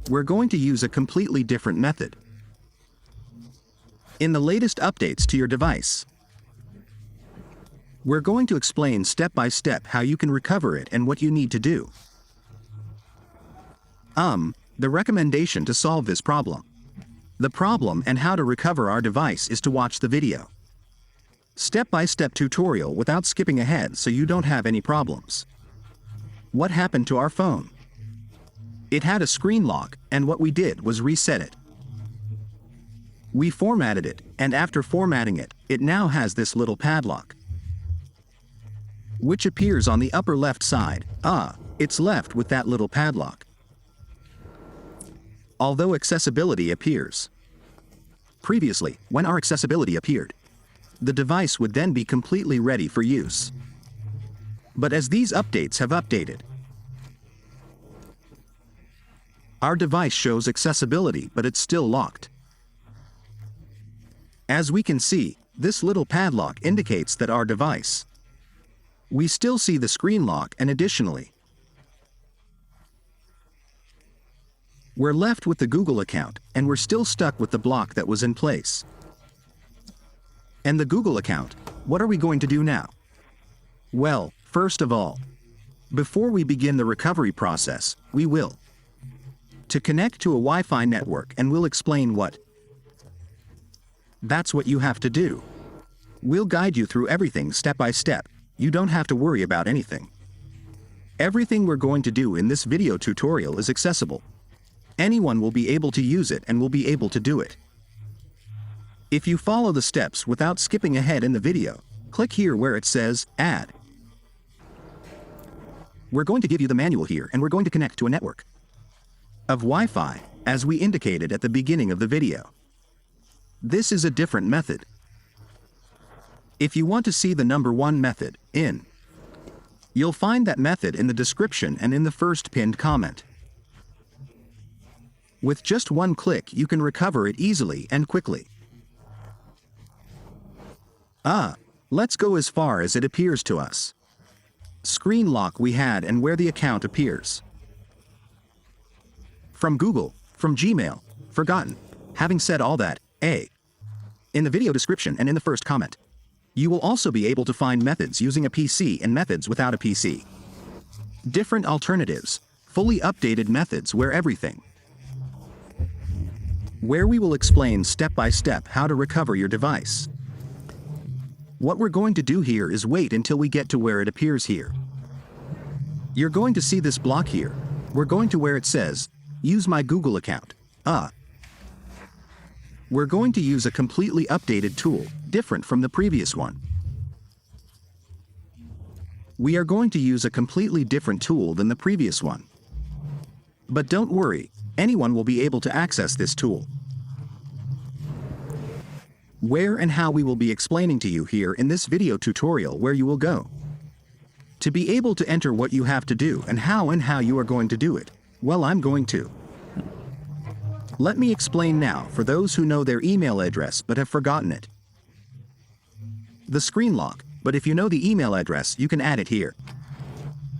we're going to use a completely different method. In the latest updates to your device, we're going to explain step by step how you can recover it and what you need to do. The recommendation to solve this problem. The problem and how to recover our device is to watch the video. Step-by-step tutorial without skipping ahead so you don't have any problems. What happened to our phone? It had a screen lock, and what we did was reset it. We formatted it, and after formatting it, it now has this little padlock, which appears on the upper left side. It's left with that little padlock. Although accessibility appears. Previously, when our accessibility appeared, the device would then be completely ready for use. But as these updates have updated, our device shows accessibility, but it's still locked. As we can see, this little padlock indicates that our device. We still see the screen lock, and additionally, we're left with the Google account, and we're still stuck with the block that was in place. And the Google account, what are we going to do now? Well, first of all, before we begin the recovery process, we will to connect to a Wi-Fi network, and we'll explain what. That's what you have to do. We'll guide you through everything step by step. You don't have to worry about anything. Everything we're going to do in this video tutorial is accessible. Anyone will be able to use it and will be able to do it. If you follow the steps without skipping ahead in the video, click here where it says Add. We're going to give you the manual here, and we're going to connect to a network of Wi-Fi, as we indicated at the beginning of the video. This is a different method. If you want to see the number 1 method, you'll find that method in the description and in the first pinned comment. With just one click, you can recover it easily and quickly. Let's go as far as it appears to us. Screen lock we had and where the account appears. From Google, from Gmail, forgotten. Having said all that, in the video description and in the first comment, you will also be able to find methods using a PC and methods without a PC. Different alternatives, fully updated methods where we will explain step by step how to recover your device. What we're going to do here is wait until we get to where it appears here. You're going to see this block here. We're going to where it says, Use my Google account. We're going to use a completely updated tool, different from the previous one. We are going to use a completely different tool than the previous one. But don't worry, anyone will be able to access this tool. Where and how we will be explaining to you here in this video tutorial where you will go to be able to enter what you have to do and how you are going to do it. Well, I'm going to. Let me explain now for those who know their email address but have forgotten it. The screen lock, but if you know the email address, you can add it here.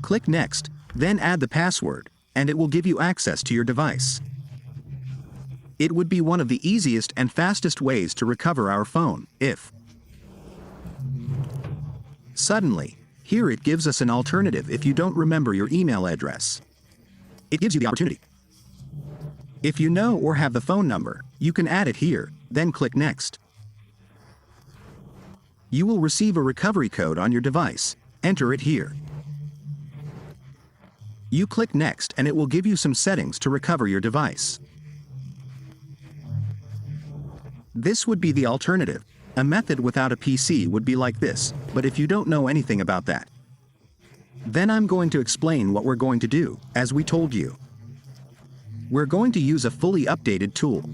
Click Next, then add the password, and it will give you access to your device. It would be one of the easiest and fastest ways to recover our phone, if suddenly, here it gives us an alternative if you don't remember your email address. It gives you the opportunity. If you know or have the phone number, you can add it here, then click Next. You will receive a recovery code on your device. Enter it here. You click Next and it will give you some settings to recover your device. This would be the alternative. A method without a PC would be like this, but if you don't know anything about that, then I'm going to explain what we're going to do, as we told you. We're going to use a fully updated tool.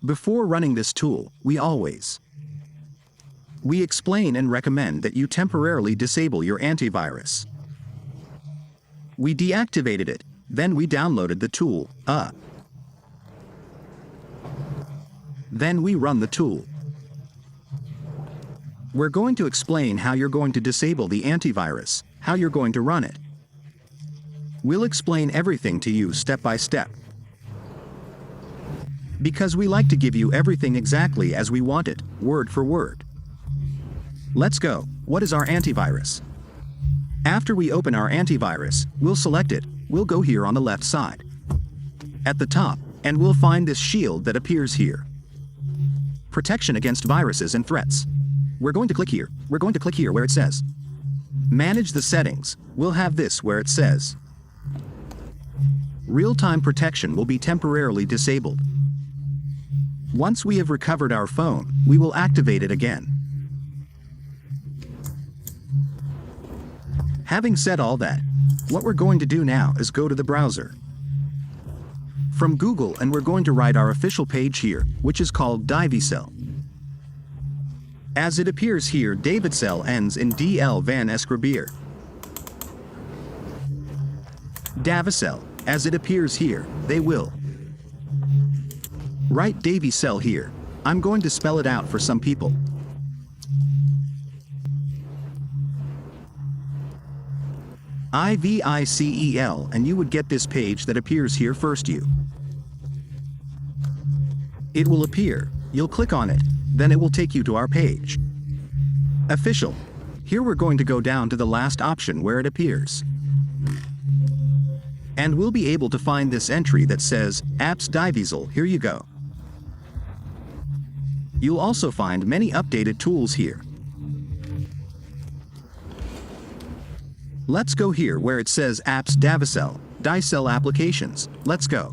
Before running this tool, we explain and recommend that you temporarily disable your antivirus. We deactivated it, then we downloaded the tool, Then we run the tool. We're going to explain how you're going to disable the antivirus, how you're going to run it. We'll explain everything to you step by step. Because we like to give you everything exactly as we want it, word for word. Let's go. What is our antivirus? After we open our antivirus, we'll select it. We'll go here on the left side, at the top, and we'll find this shield that appears here. Protection against viruses and threats. We're going to click here. We're going to click here where it says Manage the settings. We'll have this where it says Real-time protection will be temporarily disabled. Once we have recovered our phone, we will activate it again. Having said all that, what we're going to do now is go to the browser from Google, and we're going to write our official page here, which is called Davicel. As it appears here, Davicel ends in DL van Escribier. Davicel, as it appears here, they will. Write Davicel here. I'm going to spell it out for some people. IVICEL, and you would get this page that appears here first. It will appear. You'll click on it, then it will take you to our page. Official. Here we're going to go down to the last option where it appears. And we'll be able to find this entry that says Apps Davicel. Here you go. You'll also find many updated tools here. Let's go here where it says Apps Davicel Applications. Let's go.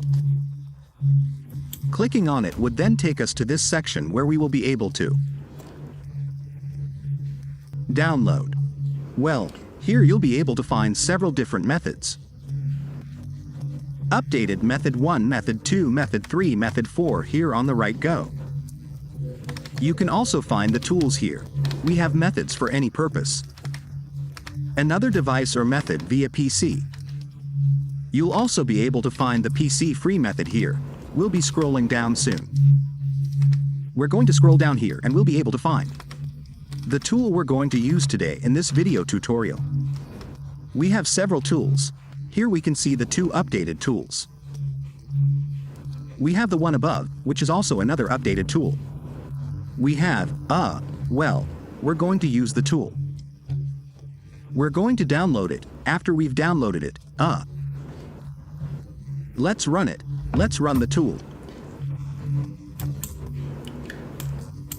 Clicking on it would then take us to this section where we will be able to download. Well, here you'll be able to find several different methods. Updated Method 1, Method 2, Method 3, Method 4 here on the right go. You can also find the tools here. We have methods for any purpose. Another device or method via PC. You'll also be able to find the PC free method here. We'll be scrolling down soon. We're going to scroll down here and we'll be able to find the tool we're going to use today in this video tutorial. We have several tools. Here we can see the two updated tools. We have the one above, which is also another updated tool. We have, well, we're going to use the tool. We're going to download it. After we've downloaded it, let's run it. Let's run the tool.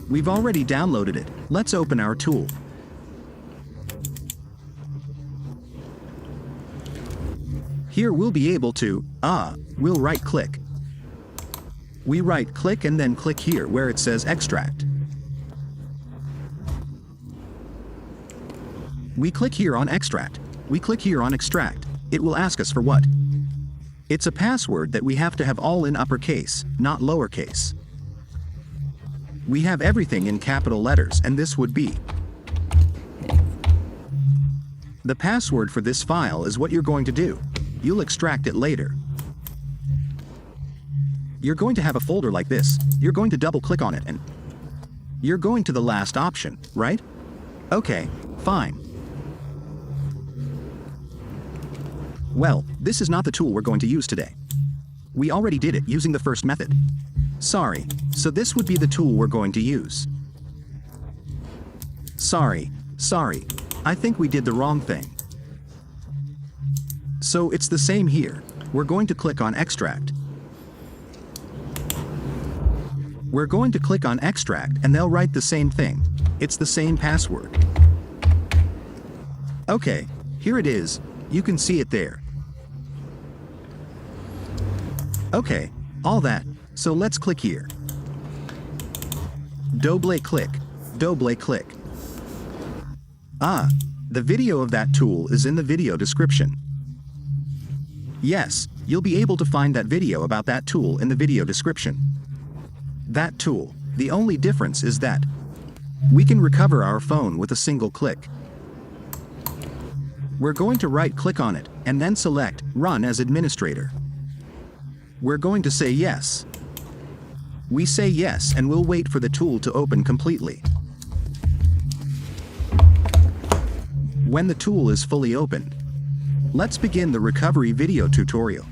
We've already downloaded it. Let's open our tool. Here we'll be able to, we'll right-click. We right-click and then click here where it says Extract. We click here on Extract. We click here on Extract. It will ask us for what? It's a password that we have to have all in uppercase, not lowercase. We have everything in capital letters, and this would be. The password for this file is what you're going to do. You'll extract it later. You're going to have a folder like this. You're going to double click on it and you're going to the last option, right? Okay, fine. Well, this is not the tool we're going to use today. We already did it using the first method. Sorry, so this would be the tool we're going to use. Sorry, I think we did the wrong thing. So it's the same here. We're going to click on Extract. We're going to click on Extract and they'll write the same thing. It's the same password. Okay, here it is. You can see it there. Okay, all that. So let's click here. Double click. The video of that tool is in the video description. Yes, you'll be able to find that video about that tool in the video description. That tool, the only difference is that we can recover our phone with a single click. We're going to right-click on it and then select Run as Administrator. We're going to say yes. We say yes and we'll wait for the tool to open completely. When the tool is fully opened, Let's begin the recovery video tutorial.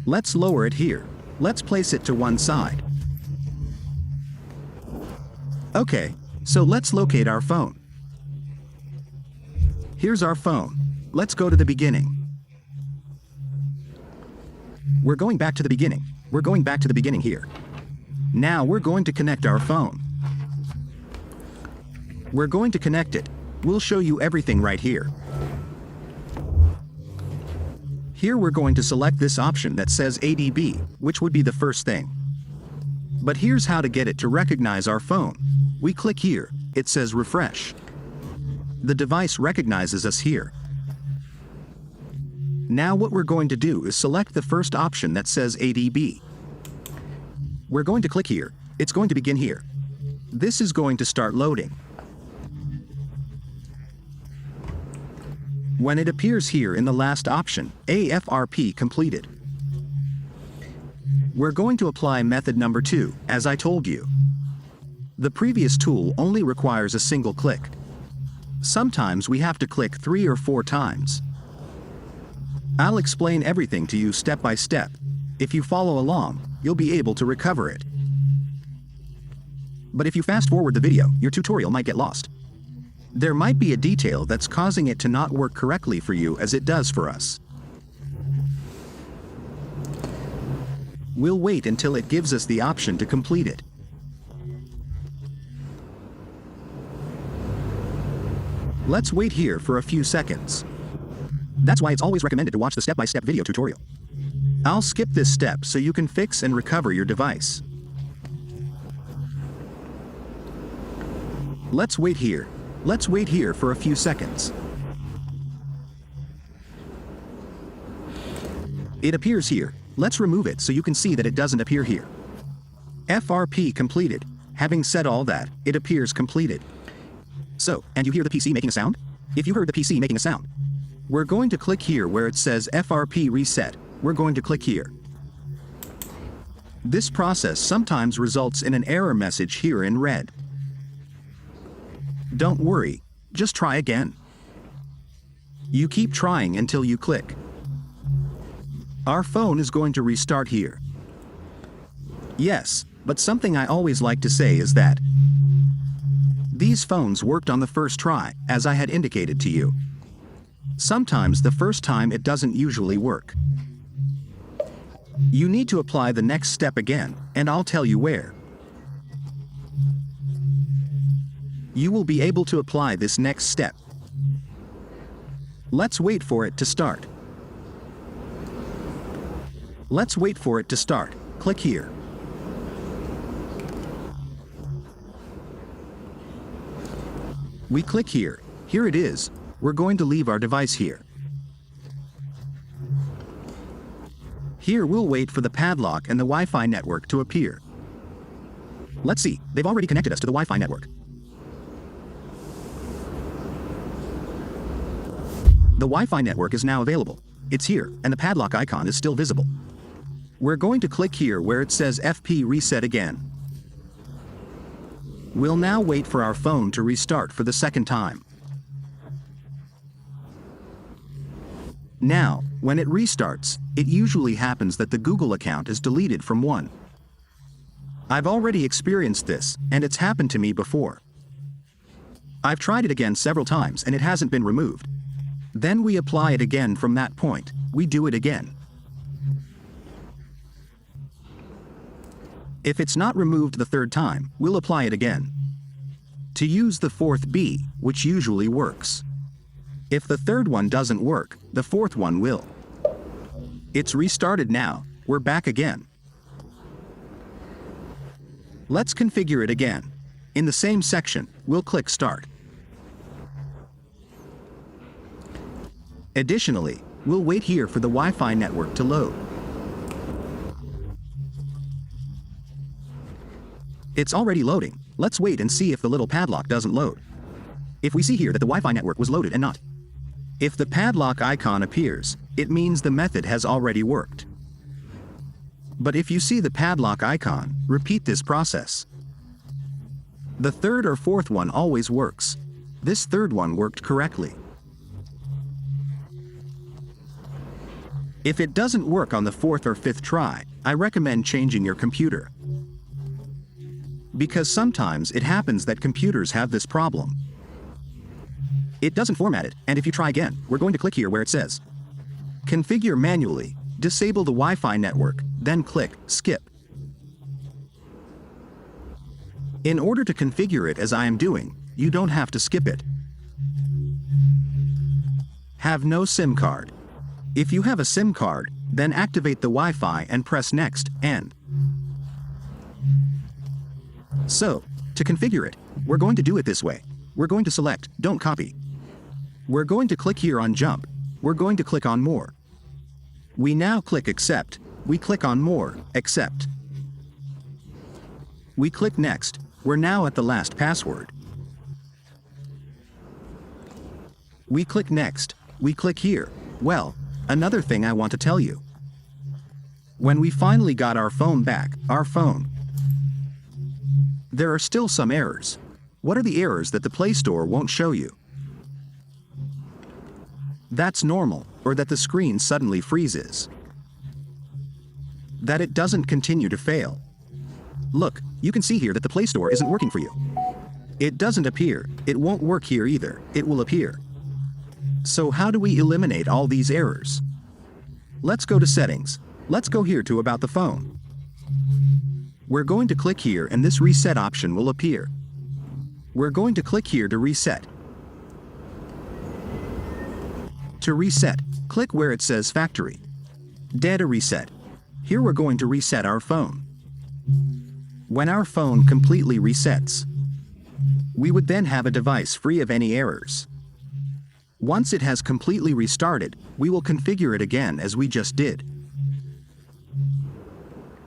Let's lower it here. Let's place it to one side. Okay, so let's locate our phone. Here's our phone. Let's go to the beginning. We're going back to the beginning. We're going back to the beginning here. Now we're going to connect our phone. We're going to connect it. We'll show you everything right here. Here we're going to select this option that says ADB, which would be the first thing. But here's how to get it to recognize our phone. We click here, it says refresh. The device recognizes us here. Now what we're going to do is select the first option that says ADB. We're going to click here, it's going to begin here. This is going to start loading. When it appears here in the last option, AFRP completed. We're going to apply method number 2, as I told you. The previous tool only requires a single click. Sometimes we have to click 3 or 4 times. I'll explain everything to you step by step. If you follow along, you'll be able to recover it. But if you fast forward the video, your tutorial might get lost. There might be a detail that's causing it to not work correctly for you as it does for us. We'll wait until it gives us the option to complete it. Let's wait here for a few seconds. That's why it's always recommended to watch the step-by-step video tutorial. I'll skip this step so you can fix and recover your device. Let's wait here. Let's wait here for a few seconds. It appears here. Let's remove it so you can see that it doesn't appear here. FRP completed. Having said all that, it appears completed. So, and you hear the PC making a sound? If you heard the PC making a sound, we're going to click here where it says FRP reset. We're going to click here. This process sometimes results in an error message here in red. Don't worry, just try again. You keep trying until you click. Our phone is going to restart here. Yes, but something I always like to say is that these phones worked on the first try, as I had indicated to you. Sometimes the first time it doesn't usually work. You need to apply the next step again, and I'll tell you where. You will be able to apply this next step. Let's wait for it to start. Let's wait for it to start. Click here. We click here. Here it is. We're going to leave our device here. Here we'll wait for the padlock and the Wi-Fi network to appear. Let's see, they've already connected us to the Wi-Fi network. The Wi-Fi network is now available. It's here, and the padlock icon is still visible. We're going to click here where it says FP reset again. We'll now wait for our phone to restart for the second time. Now, when it restarts, it usually happens that the Google account is deleted from one. I've already experienced this, and it's happened to me before. I've tried it again several times and it hasn't been removed. Then we apply it again from that point. We do it again. If it's not removed the third time, we'll apply it again. To use the fourth B, which usually works. If the third one doesn't work, the fourth one will. It's restarted now. We're back again. Let's configure it again. In the same section, we'll click Start. Additionally, we'll wait here for the Wi-Fi network to load. It's already loading. Let's wait and see if the little padlock doesn't load. If we see here that the Wi-Fi network was loaded and not. If the padlock icon appears, it means the method has already worked. But if you see the padlock icon, repeat this process. The third or fourth one always works. This third one worked correctly. If it doesn't work on the 4th or 5th try, I recommend changing your computer. Because sometimes it happens that computers have this problem. It doesn't format it, and if you try again, we're going to click here where it says Configure manually, disable the Wi-Fi network, then click Skip. In order to configure it as I am doing, you don't have to skip it. Have no SIM card. If you have a SIM card, then activate the Wi-Fi and press Next, and so, to configure it, we're going to do it this way. We're going to select Don't Copy. We're going to click here on Jump. We're going to click on More. We now click Accept. We click on More, Accept. We click Next. We're now at the last password. We click Next. We click here. Well, another thing I want to tell you. When we finally got our phone back, there are still some errors. What are the errors that the Play Store won't show you? That's normal, or that the screen suddenly freezes. That it doesn't continue to fail. Look, you can see here that the Play Store isn't working for you. It doesn't appear. It won't work here either. It will appear. So how do we eliminate all these errors? Let's go to Settings. Let's go here to About the Phone. We're going to click here and this reset option will appear. We're going to click here to reset. To reset, click where it says Factory. Data Reset. Here we're going to reset our phone. When our phone completely resets, we would then have a device free of any errors. Once it has completely restarted, we will configure it again as we just did.